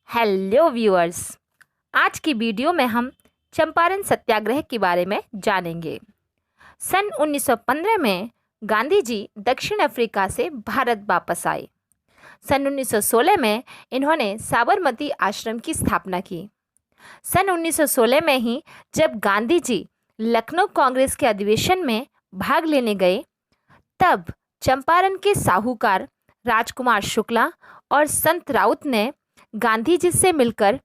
Hello viewers, आज की video में हम चंपारण सत्याग्रह के बारे में जानेंगे। सन 1915 में गांधी जी दक्षिण अफ्रीका से भारत वापस आए। सन 1916 में इन्होंने साबरमती आश्रम की स्थापना की। सन 1916 में ही जब गांधी जी लखनऊ कांग्रेस के अधिवेशन में भाग लेने गए, तब चंपारण के साहूकार राजकुमार शुक्ला और संत राउत ने गांधी जी से मिलकर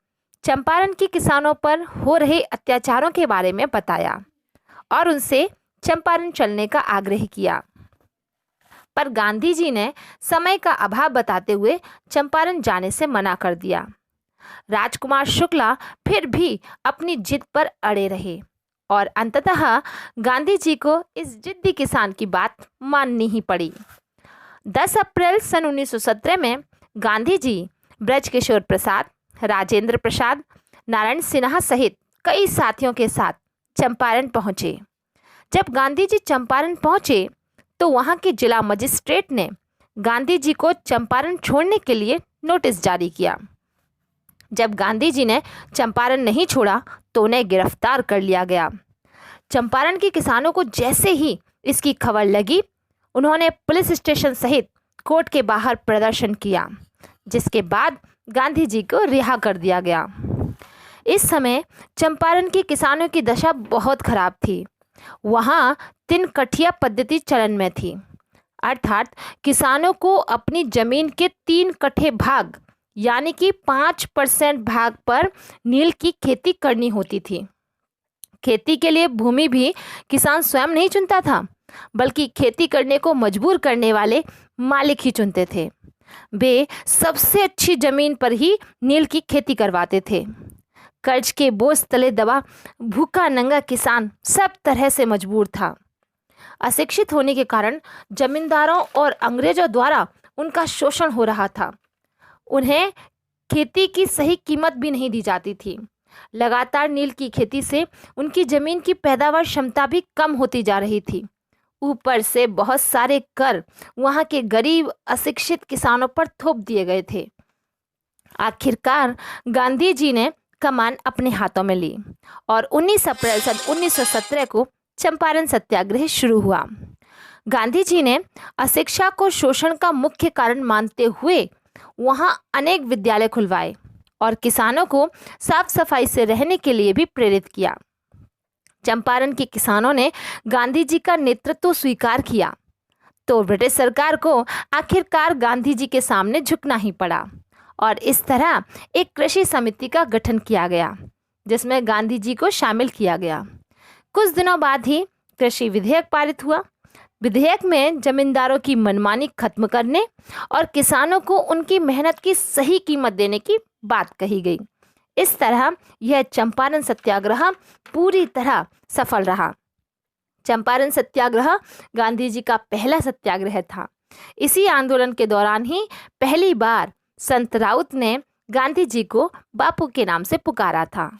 चंपारण के किसानों पर हो रहे अत्याचारों के बारे में बताया और उनसे चंपारण चलने का आग्रह किया। पर गांधी जी ने समय का अभाव बताते हुए चंपारण जाने से मना कर दिया। राजकुमार शुक्ला फिर भी अपनी जिद पर अड़े रहे और अंततः गांधी जी को इस जिद्दी किसान की बात माननी ही पड़ी। 10 अप्रैल सन 1917 में गांधी जी ब्रजकिशोर प्रसाद, राजेंद्र प्रसाद, नारायण सिन्हा सहित कई साथियों के साथ चंपारण पहुंचे। जब गांधी जी चंपारण पहुंचे तो वहां के जिला मजिस्ट्रेट ने गांधी जी को चंपारण छोड़ने के लिए नोटिस जारी किया। जब गांधी जी ने चंपारण नहीं छोड़ा तो उन्हें गिरफ्तार कर लिया गया। चंपारण के किसानों को जैसे ही इसकी खबर लगी, उन्होंने पुलिस स्टेशन सहित कोर्ट के बाहर प्रदर्शन किया, जिसके बाद गांधी जी को रिहा कर दिया गया। इस समय चंपारण के किसानों की दशा बहुत खराब थी। वहाँ 3 कठिया पद्धति चलन में थी, अर्थात किसानों को अपनी जमीन के 3 कट्ठे भाग यानी कि 5% भाग पर नील की खेती करनी होती थी। खेती के लिए भूमि भी किसान स्वयं नहीं चुनता था, बल्कि खेती करने को मजबूर करने वाले मालिक ही चुनते थे। वे सबसे अच्छी जमीन पर ही नील की खेती करवाते थे। कर्ज के बोझ तले दबा भूखा नंगा किसान सब तरह से मजबूर था। अशिक्षित होने के कारण जमींदारों और अंग्रेजों द्वारा उनका शोषण हो रहा था। उन्हें खेती की सही कीमत भी नहीं दी जाती थी। लगातार नील की खेती से उनकी जमीन की पैदावार क्षमता भी कम होती जा रही थी। ऊपर से बहुत सारे कर वहां के गरीब अशिक्षित किसानों पर थोप दिए गए थे। आखिरकार गांधी जी ने कमान अपने हाथों में ली और 19 अप्रैल सन 1917 को चंपारण सत्याग्रह शुरू हुआ। गांधी जी ने अशिक्षा को शोषण का मुख्य कारण मानते हुए वहां अनेक विद्यालय खुलवाए और किसानों को साफ सफाई से रहने के लिए भी प्रेरित किया। चंपारण के किसानों ने गांधी जी का नेतृत्व स्वीकार किया तो ब्रिटिश सरकार को आखिरकार गांधी जी के सामने झुकना ही पड़ा और इस तरह एक कृषि समिति का गठन किया गया, जिसमें गांधी जी को शामिल किया गया। कुछ दिनों बाद ही कृषि विधेयक पारित हुआ। विधेयक में जमींदारों की मनमानी खत्म करने और किसानों को उनकी मेहनत की सही कीमत देने की बात कही गई। इस तरह यह चंपारण सत्याग्रह पूरी तरह सफल रहा। चंपारण सत्याग्रह गांधी जी का पहला सत्याग्रह था। इसी आंदोलन के दौरान ही पहली बार संत राउत ने गांधी जी को बापू के नाम से पुकारा था।